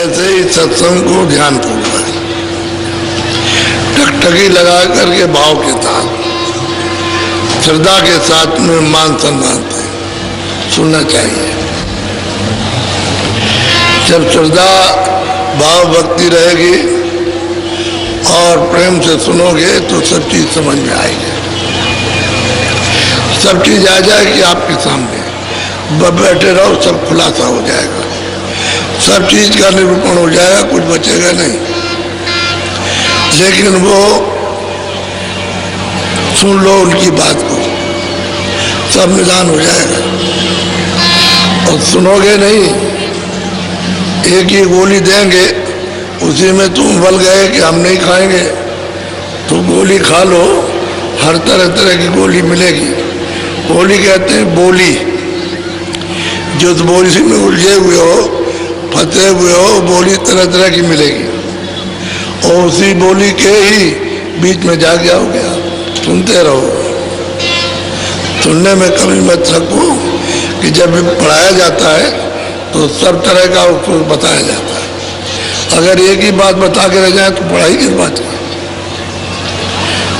ऐसे ही सत्संग को ध्यान पूर्वक टकटकी लगा करके भाव के साथ श्रद्धा के साथ में मान सम्मान से सुनना चाहिए। जब श्रद्धा भाव भक्ति रहेगी और प्रेम से सुनोगे तो सब चीज समझ में आएगी, सब चीज आ जाएगी आपके सामने। बैठे रहो, सब खुलासा हो जाएगा, सब चीज का निरूपण हो जाएगा, कुछ बचेगा नहीं। लेकिन वो सुन लो उनकी बात को, सब निदान हो जाएगा। और सुनोगे नहीं, एक ही गोली देंगे, उसी में तुम बल गए कि हम नहीं खाएंगे, तो गोली खा लो, हर तरह तरह की गोली मिलेगी। गोली कहते हैं बोली, जो बोली में उलझे हुए हो, फंसे हुए हो, बोली तरह तरह की मिलेगी। और उसी बोली के ही बीच में जाग जाओगे आप, सुनते रहो। सुनने में कभी मत थको कि जब भी पढ़ाया जाता है तो सब तरह का उसको बताया जाता है। अगर एक ही बात बता के रह जाए तो पढ़ाई किस बात की?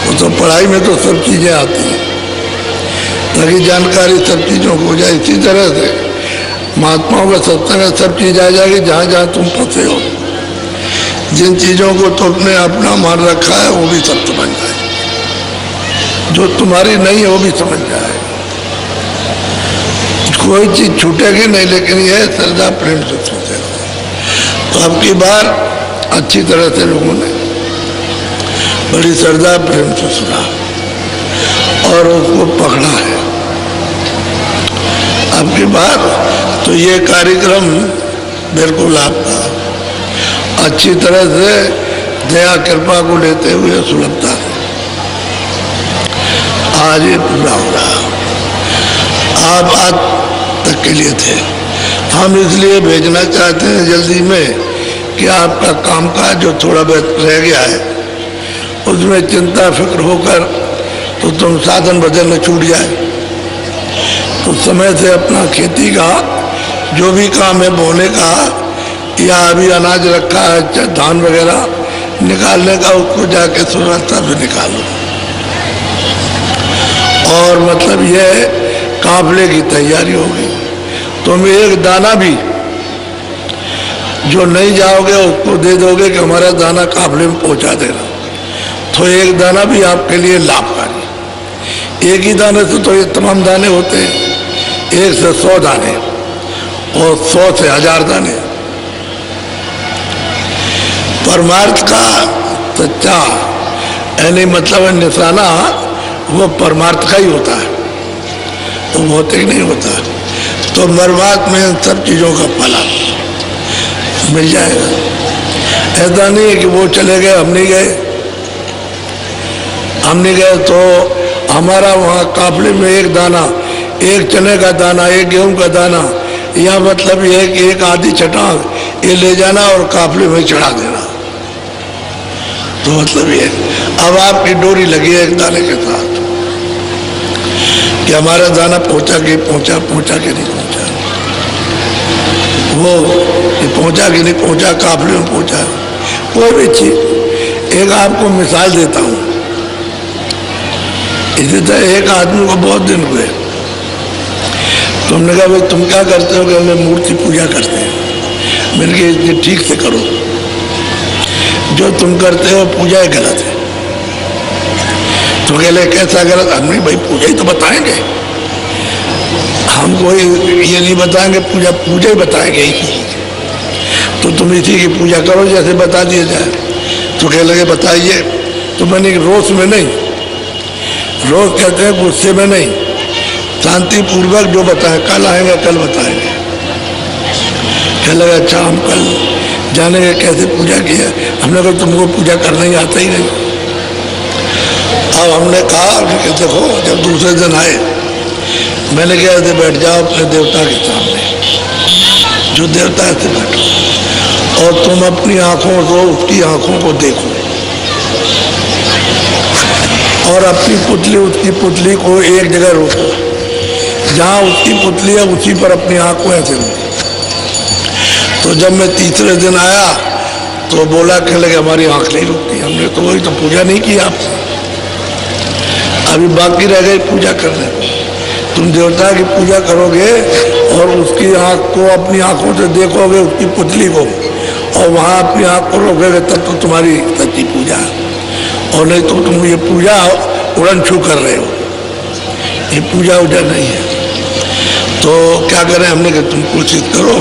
वो तो पढ़ाई में तो सब चीज़ें आती हैं, ताकि जानकारी सब चीज़ों को हो जाए। इसी तरह से महात्माओं का सत्संग में सब चीज़ आ जाएगी। जहाँ जहाँ तुम फंसे हो, जिन चीज़ों को तुमने अपना मान रखा है वो भी सब समझ जाए, जो तुम्हारी नहीं है वो भी समझ जाए। कोई चीज़ छूटेगी नहीं, लेकिन यह श्रद्धा प्रेम से सुनते रहो। तो अब की बार अच्छी तरह से लोगों ने बड़ी श्रद्धा प्रेम से सुना और उसको पकड़ा है। अब की बार तो ये कार्यक्रम बिल्कुल आपका अच्छी तरह से दया कृपा को लेते हुए सुलभता है आज ये पूरा हो रहा। आप आज तक के लिए थे, हम इसलिए भेजना चाहते हैं जल्दी में कि आपका कामकाज जो थोड़ा बहुत रह गया है उसमें चिंता फिक्र होकर तो तुम साधन भजन में छूट जाए, तो समय से अपना खेती का जो भी काम है बोने का या अभी अनाज रखा है धान वगैरह निकालने का, उसको जाके सुरक्षा से निकालो। और मतलब यह काफले की तैयारी होगी। तुम एक दाना भी जो नहीं जाओगे उसको दे दोगे कि हमारा दाना काफले में पहुंचा देना, तो एक दाना भी आपके लिए लाभकारी। एक ही दाने से तो ये तमाम दाने होते हैं, 1 से 100 दाने और 100 से 1000 दाने। परमार्थ का सच्चा यानी मतलब निशाना वो परमार्थ का ही होता है, तो भौतिक नहीं होता। तो मरवात में सब चीज़ों का फल मिल जाएगा। ऐसा नहीं है कि वो चले गए हम नहीं गए, हम नहीं गए तो हमारा वहाँ काफले में एक दाना, एक चने का दाना, एक गेहूं का दाना, या मतलब ये कि एक आधी चटाक ये ले जाना और काफले में चढ़ा देना। तो मतलब ये अब आपकी डोरी लगी है एक दाने के साथ कि हमारा दाना पहुंचा के पहुंचा, पहुंचा के नहीं पहुंचा, वो पहुंचा के नहीं पहुंचा, काफले में पहुंचा। कोई भी चीज, एक आपको मिसाल देता हूँ। इसी तरह एक आदमी को बहुत दिन हुए, तुमने कहा भाई तुम क्या करते हो? कि हम मूर्ति पूजा करते हैं। मैंने कहा इसलिए ठीक से करो, जो तुम करते हो पूजा ही गलत है। तो कहले कैसा गलत? हमने भाई पूजा ही तो बताएंगे, हम कोई ये नहीं बताएंगे, पूजा पूजा ही बताएंगे। तो तुम इसी की पूजा करो जैसे बता दिया जाए। तो कह लगे बताइए। तो मैंने रोष में नहीं, रोज कहते हैं गुस्से में नहीं, शांति पूर्वक जो बताएं, कल आएंगे कल बताएंगे। कह लगा अच्छा हम कल जानेंगे कैसे पूजा किया। हमने कहा तुमको पूजा करना ही आता ही नहीं। अब हमने कहा कि देखो जब दूसरे दिन आए, मैंने कहा ऐसे बैठ जाओ अपने देवता के सामने, जो देवता है से बैठो और तुम अपनी आंखों को उसकी आंखों को देखो और अपनी पुतली उसकी पुतली को एक जगह रोको, जहाँ उसकी पुतली है उसी पर अपनी आंख को ऐसे रोको। तो जब मैं तीसरे दिन आया तो बोला कि लगे हमारी आंख नहीं रुकती। हमने तो वही तो पूजा नहीं की आपने, अभी बाकी रह गई पूजा करने। तुम देवता की पूजा करोगे और उसकी आंख को अपनी आंखों से देखोगे, उसकी पुतली को, और वहां अपनी आंख को रोकोगे, तब तो तुम्हारी सच्ची पूजा। और नहीं तो तुम ये पूजा उड़न छू कर रहे हो, ये पूजा उजा नहीं है। तो क्या करें, हमने कहा तुम कोशिश करो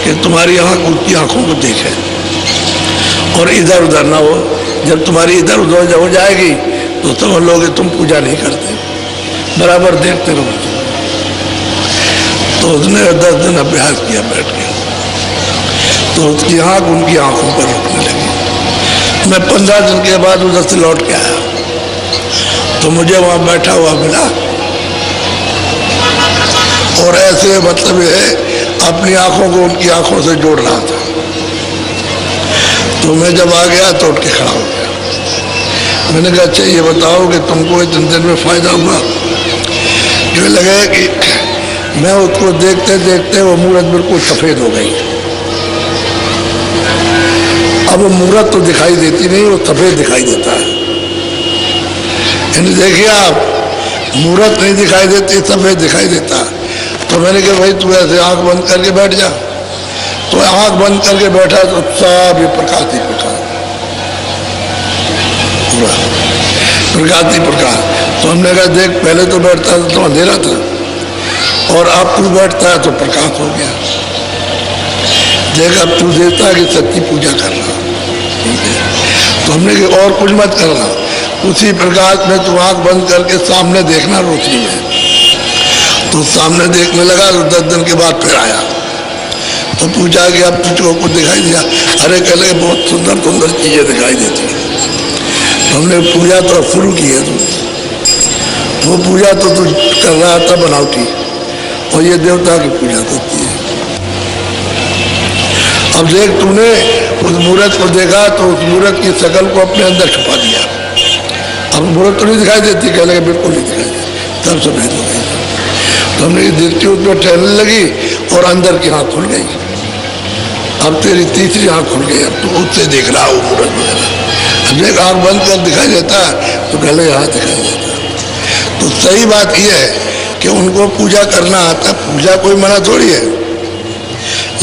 कि तुम्हारी आंख उसकी आंखों को देखे और इधर उधर ना हो। जब तुम्हारी इधर उधर हो जाएगी तो समझ लोगे तुम पूजा नहीं करते, बराबर देखते रहो। तो उसने 10 दिन अभ्यास किया बैठ के, तो उसकी आंख उनकी आंखों पर रुकने लगी। मैं 15 दिन के बाद उधर से लौट के आया तो मुझे वहां बैठा हुआ मिला और ऐसे मतलब है अपनी आंखों को उनकी आंखों से जोड़ रहा था। तो मैं जब आ गया तो उठ के खड़ा हो गया। मैंने कहा अच्छा ये बताओ कि तुमको इतने दिन में फायदा हुआ? जो लगे कि मैं उसको देखते देखते वो मूरत बिल्कुल सफेद हो गई। अब वो मूरत तो दिखाई देती नहीं, वो सफेद दिखाई देता है। यानी देखिए आप, मूरत नहीं दिखाई देती, सफेद दिखाई देता है। तो मैंने कहा भाई तू ऐसे आंख बंद करके बैठ जा। तो आंख बंद करके बैठा तो सब ये प्रकाश ही प्रकाश, पूरा प्रकाश ही प्रकाश। तो हमने कहा देख पहले तो बैठता था तो अंधेरा था और अब तू बैठता है तो प्रकाश हो गया। देख अब तू देता है कि सच्ची पूजा कर रहा। तो हमने कहा और कुछ मत करना, उसी प्रकाश में तू आंख बंद करके सामने देखना रोशनी में। तो सामने देखने लगा तो 10 दिन के बाद फिर आया तो पूछा कि अब तुझको कुछ दिखाई दिया? अरे कह लगे बहुत सुंदर सुंदर चीजें दिखाई देती। तो हमने पूजा तो शुरू की है, तू वो पूजा तो तू कर रहा था बनावटी, और ये देवता की पूजा करती है। अब देख तूने उस मूर्त को देखा तो उस मूर्त की शकल को अपने अंदर छुपा दिया। अब मूर्त तो नहीं दिखाई देती, कह लगे बिल्कुल नहीं दिखाई देती, तब सफेद हो गई। तो हमने दृष्टि उसमें ठहरने लगी और अंदर की आँख खुल गई। अब तेरी तीसरी आँख खुल गई, अब तो उससे देख रहा हो मूर्त वगैरह। अब एक आँख बंद कर दिखाई देता तो कह लगे हाँ दिखाई देता। तो सही बात यह है कि उनको पूजा करना आता, पूजा कोई मना थोड़ी है,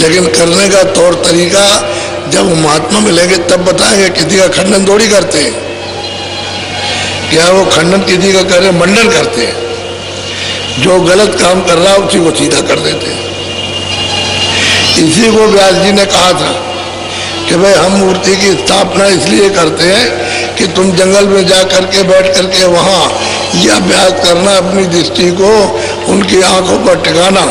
लेकिन करने का तौर तरीका जब वो महात्मा मिलेंगे तब बताएंगे। किसी का खंडन थोड़ी करते हैं, क्या वो खंडन किसी का करे, मंडन करते हैं। जो गलत काम कर रहा है उसी को सीधा कर देते हैं। इसी को व्यास जी ने कहा था कि भाई हम मूर्ति की स्थापना इसलिए करते हैं कि तुम जंगल में जा करके बैठ करके वहाँ यह अभ्यास करना, अपनी दृष्टि को उनकी आंखों पर टिकाना।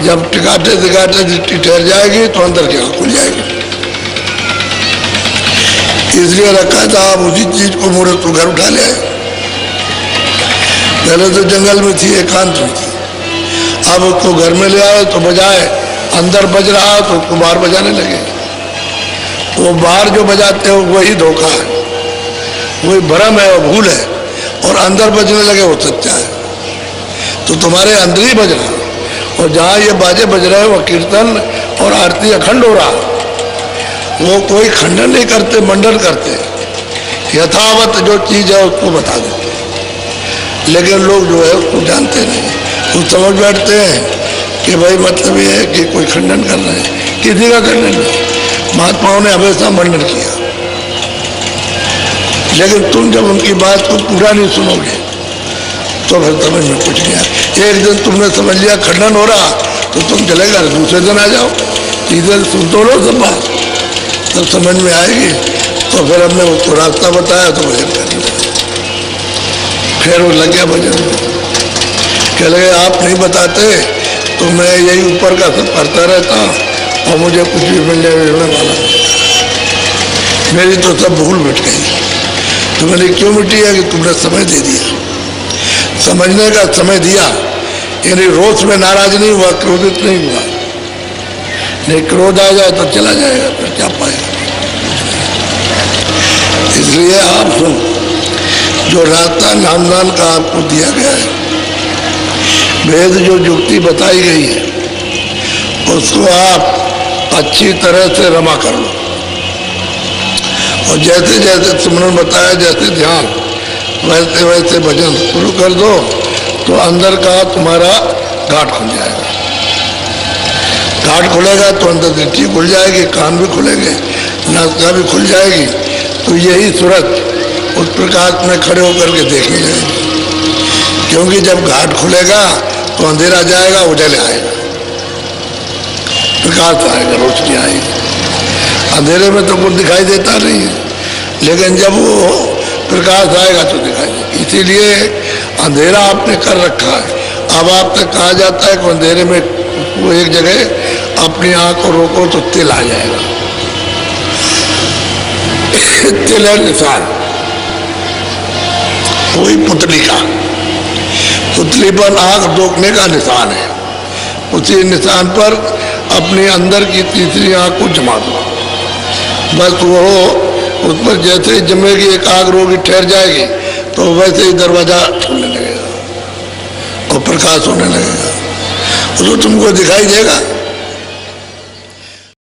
जब टिकाते टिकाते दृष्टि ठहर जाएगी तो अंदर की आंख खुल जाएगी। इसलिए रखा था आप उसी चीज को मूर्त को घर उठा ले आए। पहले तो जंगल में थी, एकांत में थी, अब उसको घर में ले आए तो बजाए अंदर बज रहा तो उसको बाहर बजाने लगे। वो बाहर जो बजाते हो वही धोखा है, वही भ्रम है, वो भूल है, और अंदर बजने लगे वो सच्चा है। तो तुम्हारे अंदर ही बज रहा, और जहाँ ये बाजे बज रहे हैं वो कीर्तन और आरती अखंड हो रहा। वो कोई खंडन नहीं करते, मंडन करते, यथावत जो चीज है उसको बता देते। लेकिन लोग जो है उसको जानते नहीं, वो समझ बैठते हैं कि भाई मतलब ये है कि कोई खंडन कर रहे हैं। किसी का खंडन नहीं, महात्माओं ने हमेशा मंडन किया। लेकिन तुम जब उनकी बात को पूरा नहीं सुनोगे तो फिर समझ में कुछ नहीं आया। एक दिन तुमने समझ लिया खंडन हो रहा तो तुम चलेगा, दूसरे दिन आ जाओ, तीसरे सुन तो लो सब बात, तब समझ में आएगी। तो फिर हमने उसको रास्ता बताया तो भजन करने लगे। फिर वो लग गया भजन, कह लगे आप नहीं बताते तो मैं यही ऊपर का सब करता रहता और मुझे कुछ भी मिलने वाला, मेरी तो सब भूल मिट गई। तो मैंने क्यों मिटी है कि तुमने समय दे दिया, समझने का समय दिया। यानी रोष में नाराज नहीं हुआ, क्रोधित नहीं हुआ। नहीं क्रोध आ जाए तो चला जाएगा, फिर क्या पाएगा। इसलिए आप सुन, जो रास्ता नामदान का आपको दिया गया है, वेद जो युक्ति बताई गई है, उसको आप अच्छी तरह से रमा कर लो। और जैसे जैसे सिमरन बताया, जैसे ध्यान, वैसे वैसे भजन शुरू कर दो तो अंदर का तुम्हारा घाट खुल जाएगा। घाट खुलेगा तो अंदर दृष्टि खुल जाएगी, कान भी खुलेंगे, नासिका भी खुल जाएगी। तो यही सूरत उस प्रकाश में खड़े होकर के देखने लगेगी। क्योंकि जब घाट खुलेगा तो अंधेरा जाएगा, उजाले आएगा, प्रकाश आएगा, रोशनी आएगी। अंधेरे में तो कुछ दिखाई देता नहीं है, लेकिन जब वो प्रकाश आएगा तो दिखाई देगा। इसीलिए अंधेरा आपने कर रखा है। अब आप तक कहा जाता है कि अंधेरे में वो एक जगह अपनी आंख को रोको तो तिल आ जाएगा। तिल है निशान, वही पुतली का, पुतली पर आंख रोकने का निशान है। उसी निशान पर अपने अंदर की तीसरी आंख को जमा दो। बस वो उस पर जैसे ही जमेगी, एक आग रोगी ठहर जाएगी तो वैसे ही दरवाजा खुलने लगेगा और प्रकाश होने लगेगा। तो तुमको दिखाई देगा।